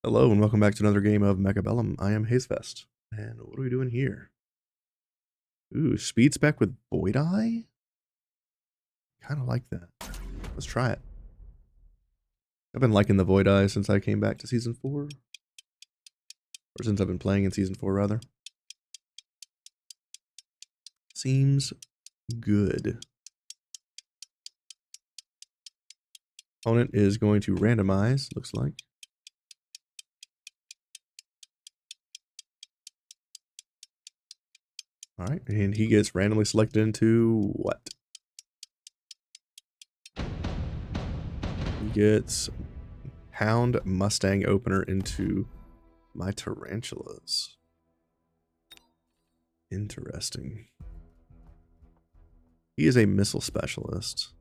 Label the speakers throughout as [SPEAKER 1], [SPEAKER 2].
[SPEAKER 1] Hello and welcome back to another game of Mechabellum. I am Hazefest. And what are we doing here? Ooh, speed spec with Void Eye? Kind of like that. Let's try it. I've been liking the Void Eye since I came back to Season 4. Or since I've been playing in Season 4, rather. Seems good. Opponent is going to randomize, looks like. Alright, and he gets randomly selected into what? He gets Hound Mustang opener into my Tarantulas. Interesting. He is a missile specialist.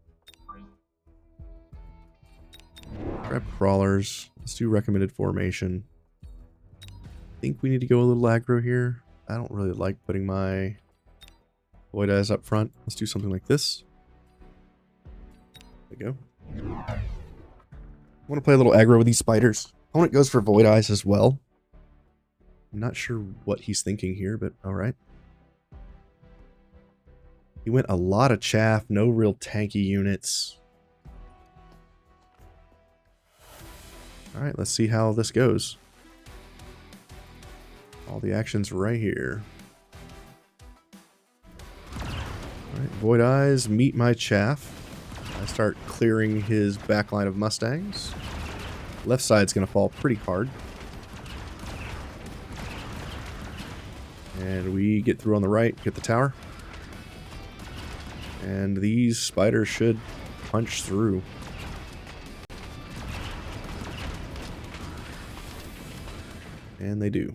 [SPEAKER 1] Grab crawlers. Let's do recommended formation. I think we need to go a little aggro here. I don't really like putting my Void Eyes up front. Let's do something like this. There we go. I want to play a little aggro with these spiders. Opponent goes for Void Eyes as well. I'm not sure what he's thinking here, but alright. He went a lot of chaff, no real tanky units. Alright, let's see how this goes. All the actions right here. Alright, Void Eyes, meet my chaff. I start clearing his backline of Mustangs. Left side's going to fall pretty hard. And we get through on the right, get the tower. And these spiders should punch through. And they do.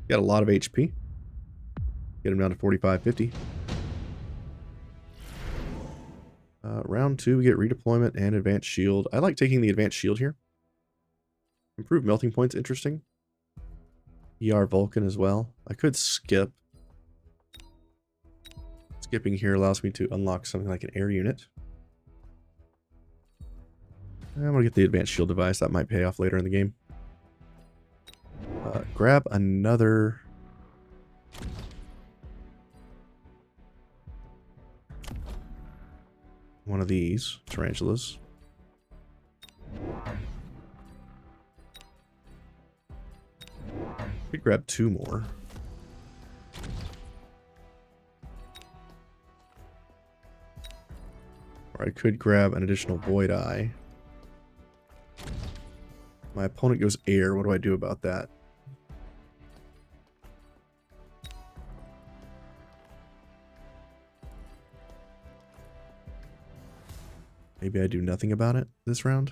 [SPEAKER 1] Got a lot of HP. Get him down to 45-50. Round 2, we get redeployment and advanced shield. I like taking the advanced shield here. Improved melting points, interesting. ER Vulcan as well. I could skip. Skipping here allows me to unlock something like an air unit. I'm going to get the advanced shield device. That might pay off later in the game. Grab another... one of these tarantulas. Could grab 2 more. Or I could grab an additional Void Eye. My opponent goes air. What do I do about that? Maybe I do nothing about it this round.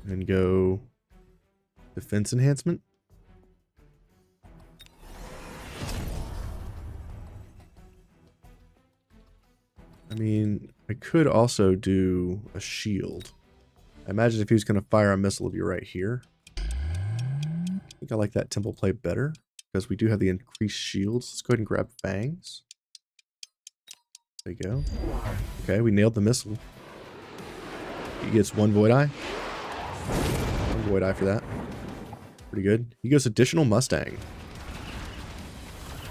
[SPEAKER 1] And go defense enhancement. I mean, I could also do a shield. I imagine if he was going to fire a missile, it'd be right here. I think I like that temple play better because we do have the increased shields. Let's go ahead and grab fangs. There you go. Okay, we nailed the missile. He gets 1 Void Eye. 1 Void Eye for that. Pretty good. He goes additional Mustang.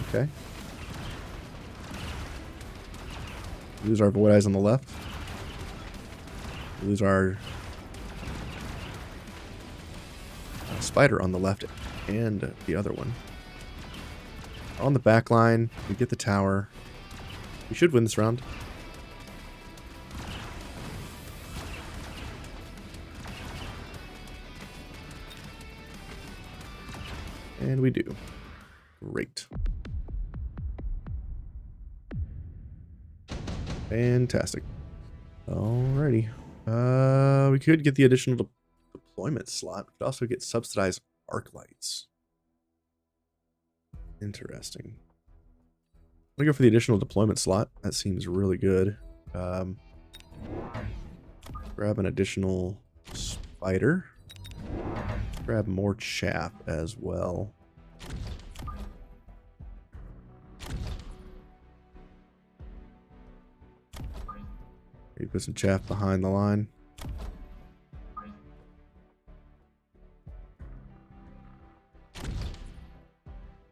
[SPEAKER 1] Okay. Lose our Void Eyes on the left. Lose our spider on the left and the other one. On the back line, we get the tower. We should win this round. And we do. Great. Fantastic. Alrighty. We could get the additional deployment slot. We could also get subsidized arc lights. Interesting. I'm gonna go for the additional deployment slot. That seems really good. Grab an additional spider. Grab more chaff as well. Maybe put some chaff behind the line.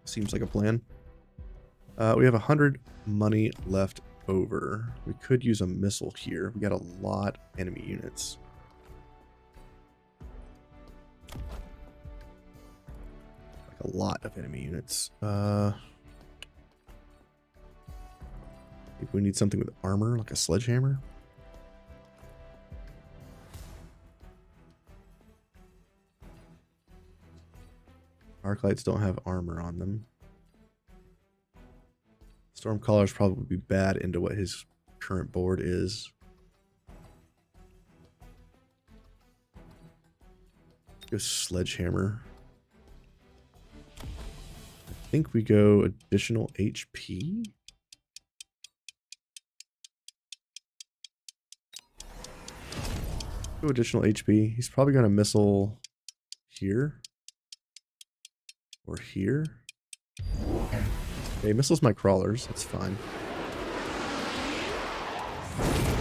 [SPEAKER 1] Seems like a plan. We have 100 money left over. We could use a missile here. We got a lot of enemy units. Like a lot of enemy units. Maybe we need something with armor, like a sledgehammer. Arclights don't have armor on them. Stormcaller's probably be bad into what his current board is. Go sledgehammer. I think we go additional HP. Go additional HP. He's probably going to missile here. Or here. Okay, missiles my crawlers. That's fine.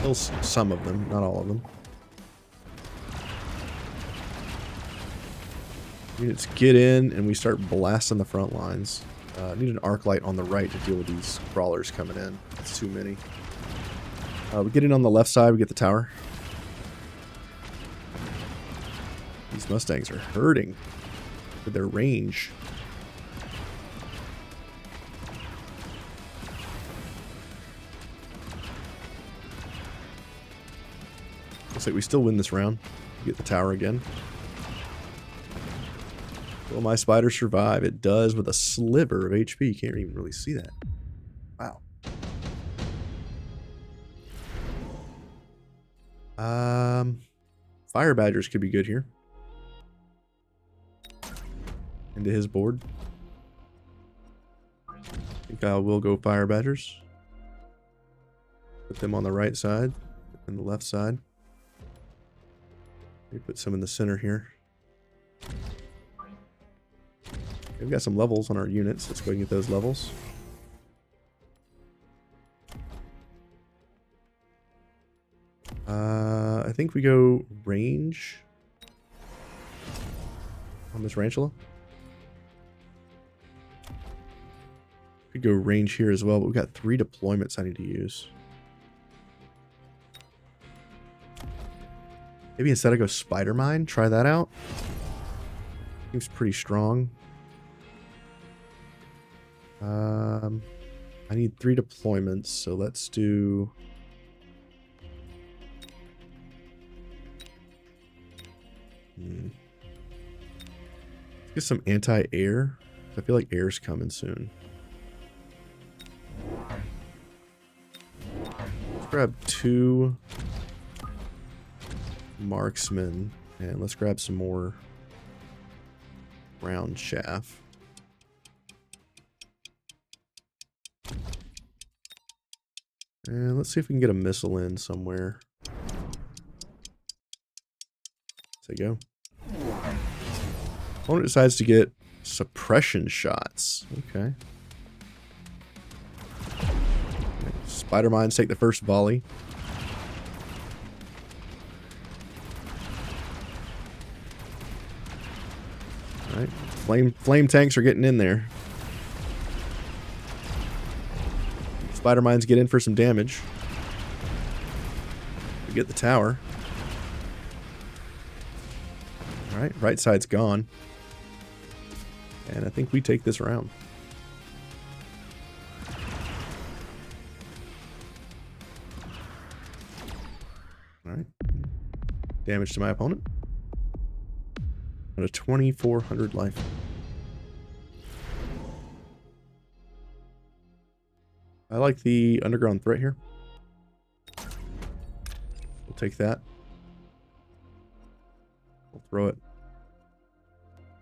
[SPEAKER 1] Kills some of them, not all of them. Units get in and we start blasting the front lines. Need an arc light on the right to deal with these crawlers coming in. It's too many. We get in on the left side, we get the tower. These Mustangs are hurting with their range. Looks like we still win this round. Get the tower again. Will my spider survive? It does with a sliver of HP. You can't even really see that. Wow. Fire badgers could be good here. Into his board. I think I will go fire badgers. Put them on the right side and the left side. Maybe put some in the center here. We've got some levels on our units. Let's go and get those levels. I think we go range on this Tarantula. Could go range here as well, but we've got 3 deployments I need to use. Maybe instead I go Spider Mine, try that out. Seems pretty strong. I need 3 deployments, so let's do... Let's get some anti-air. I feel like air's coming soon. Let's grab 2 marksmen, and let's grab some more round shaft. And let's see if we can get a missile in somewhere. There you go. Opponent decides to get suppression shots. Okay. Spider mines take the first volley. All right. Flame tanks are getting in there. Spider mines get in for some damage. We get the tower. Alright, right side's gone. And I think we take this round. Alright. Damage to my opponent. On a 2,400 life. I like the underground threat here. We'll take that. We'll throw it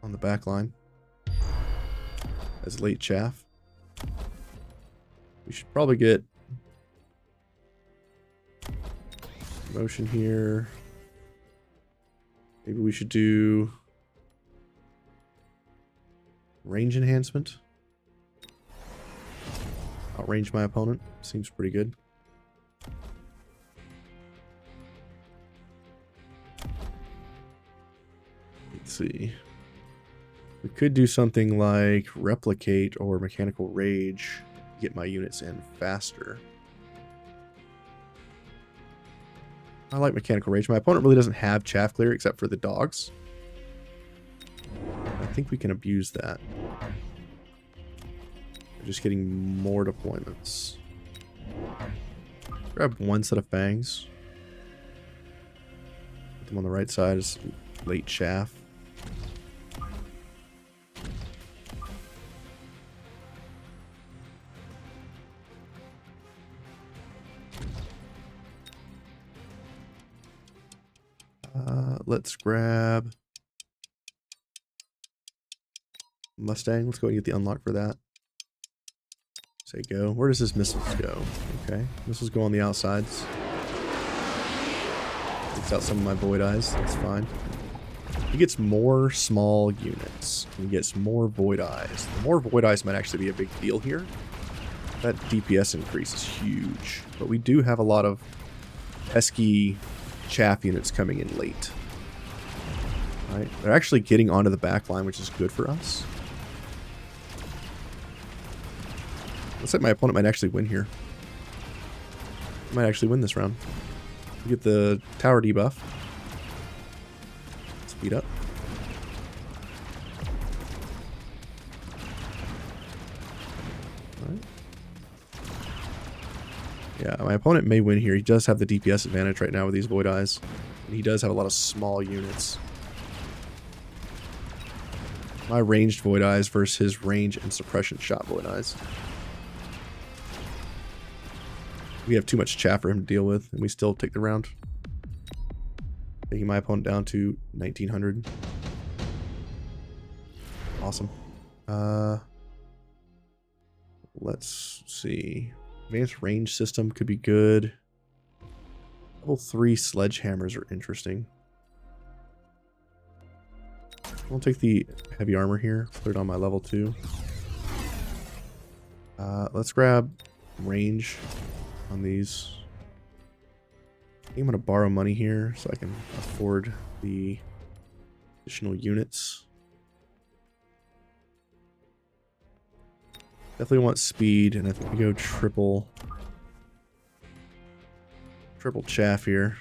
[SPEAKER 1] on the back line as late chaff. We should probably get motion here. Maybe we should do range enhancement. Outrange my opponent. Seems pretty good. Let's see. We could do something like replicate or mechanical rage to get my units in faster. I like mechanical rage. My opponent really doesn't have chaff clear except for the dogs. I think we can abuse that. We're just getting more deployments. Grab one set of fangs. Put them on the right side as late chaff. Let's grab Mustang. Let's go and get the unlock for that. Say go. Where does this missiles go? Okay. Missiles go on the outsides. Takes out some of my void eyes. That's fine. He gets more small units. He gets more void eyes. The more void eyes might actually be a big deal here. That DPS increase is huge. But we do have a lot of pesky chaff units coming in late. Right? They're actually getting onto the back line, which is good for us. Looks like my opponent might actually win here. Might actually win this round. We get the tower debuff. Speed up. Alright. Yeah, my opponent may win here. He does have the DPS advantage right now with these void eyes. And he does have a lot of small units. My ranged void eyes versus his range and suppression shot void eyes. We have too much chaff for him to deal with, and we still take the round. Taking my opponent down to 1900. Awesome. Let's see. Advanced range system could be good. Level 3 sledgehammers are interesting. I'll take the heavy armor here. Put it on my level 2. Let's grab range on these. I'm going to borrow money here so I can afford the additional units. Definitely want speed, and I think we go triple chaff here.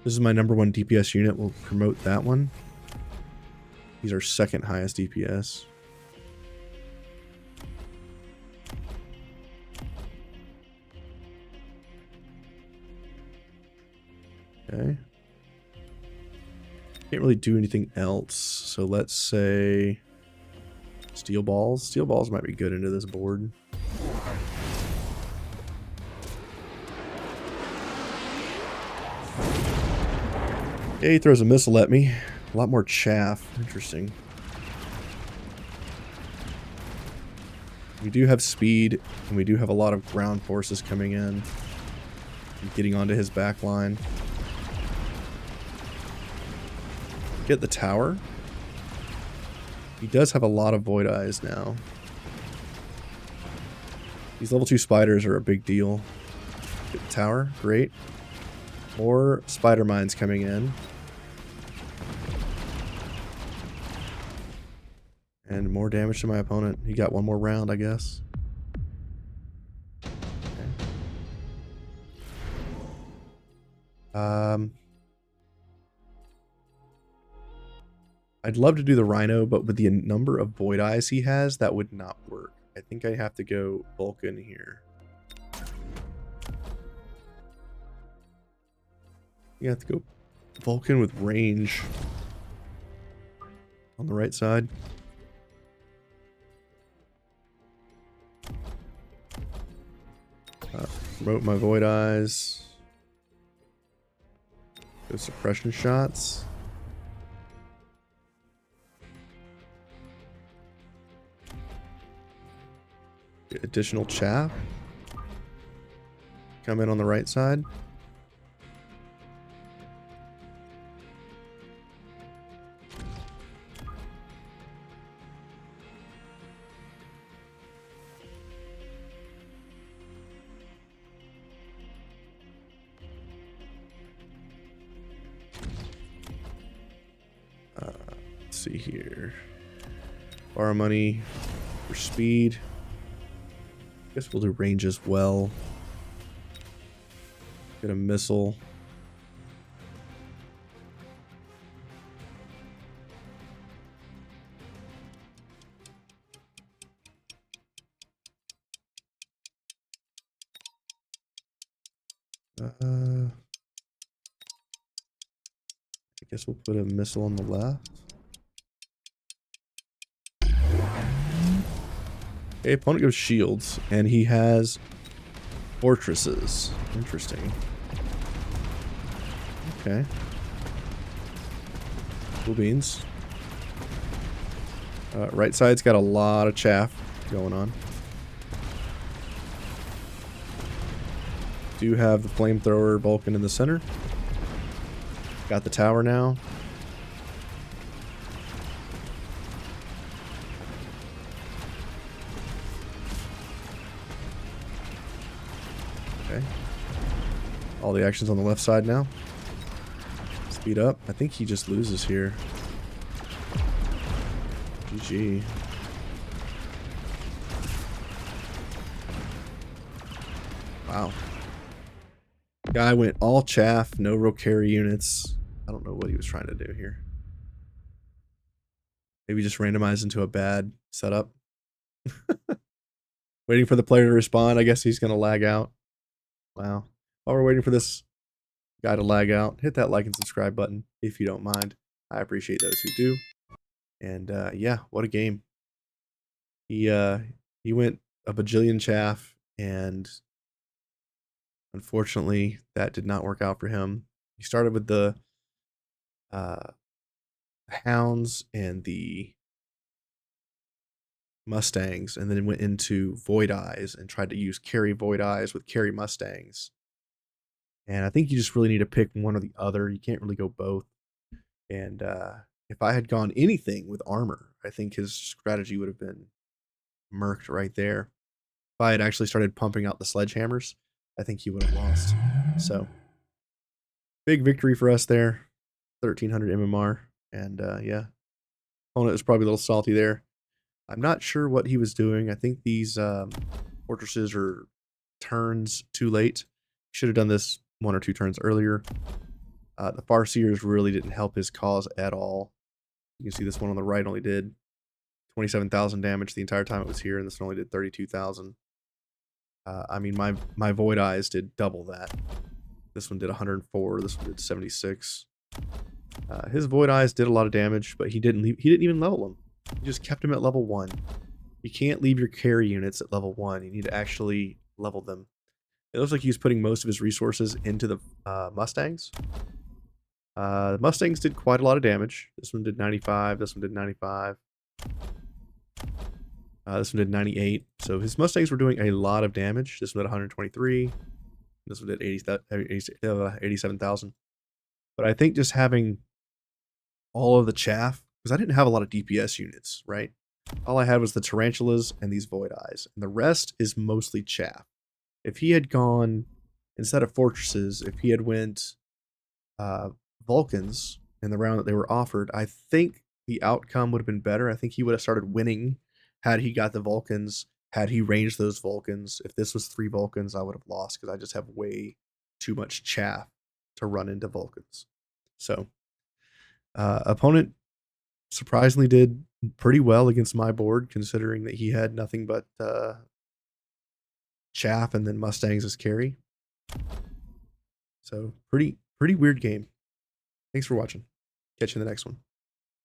[SPEAKER 1] This is my #1 DPS unit. We'll promote that one. He's our second highest DPS. Okay. Can't really do anything else. So let's say steel balls. Steel balls might be good into this board. Yeah, he throws a missile at me. A lot more chaff. Interesting. We do have speed, and we do have a lot of ground forces coming in. And getting onto his back line. Get the tower. He does have a lot of void eyes now. These level 2 spiders are a big deal. Get the tower. Great. More spider mines coming in. And more damage to my opponent. He got one more round, I guess. Okay. I'd love to do the Rhino, but with the number of void eyes he has, that would not work. I think I have to go Vulcan here. You have to go Vulcan with range on the right side. Promote my void eyes. Go suppression shots. Get additional chaff. Come in on the right side. see here. Borrow money for speed. Guess we'll do range as well. Get a missile. I guess we'll put a missile on the left. Okay, opponent goes shields, and he has fortresses. Interesting. Okay. Cool beans. Right side's got a lot of chaff going on. Do have the flamethrower Vulcan in the center. Got the tower now. Okay. All the actions on the left side now. Speed up. I think he just loses here. GG. Wow. Guy went all chaff, no real carry units. I don't know what he was trying to do here. Maybe just randomized into a bad setup. Waiting for the player to respond. I guess he's going to lag out. Wow. While we're waiting for this guy to lag out, hit that like and subscribe button if you don't mind. I appreciate those who do. And yeah, what a game. He went a bajillion chaff, and unfortunately that did not work out for him. He started with the hounds and the Mustangs, and then went into Void Eyes and tried to use carry Void Eyes with carry Mustangs. And I think you just really need to pick one or the other. You can't really go both. And if I had gone anything with armor, I think his strategy would have been murked right there. If I had actually started pumping out the sledgehammers, I think he would have lost. So, big victory for us there. 1300 MMR. And yeah, opponent was probably a little salty there. I'm not sure what he was doing. I think these fortresses are turns too late. Should have done this 1 or 2 turns earlier. The Farseers really didn't help his cause at all. You can see this one on the right only did 27,000 damage the entire time it was here, and this one only did 32,000. I mean, my Void Eyes did double that. This one did 104. This one did 76. His Void Eyes did a lot of damage, but he didn't even level them. He just kept him at level 1. You can't leave your carry units at level 1. You need to actually level them. It looks like he was putting most of his resources into the Mustangs. The Mustangs did quite a lot of damage. This one did 95. This one did 95. This one did 98. So his Mustangs were doing a lot of damage. This one did 123. This one did 87,000. But I think just having all of the chaff, because I didn't have a lot of DPS units, right? All I had was the Tarantulas and these Void Eyes. And the rest is mostly chaff. If he had gone, instead of fortresses, if he had went Vulcans in the round that they were offered, I think the outcome would have been better. I think he would have started winning had he got the Vulcans, had he ranged those Vulcans. If this was 3 Vulcans, I would have lost because I just have way too much chaff to run into Vulcans. So, opponent surprisingly did pretty well against my board, considering that he had nothing but chaff and then Mustangs as carry. So, pretty weird game. Thanks for watching. Catch you in the next one.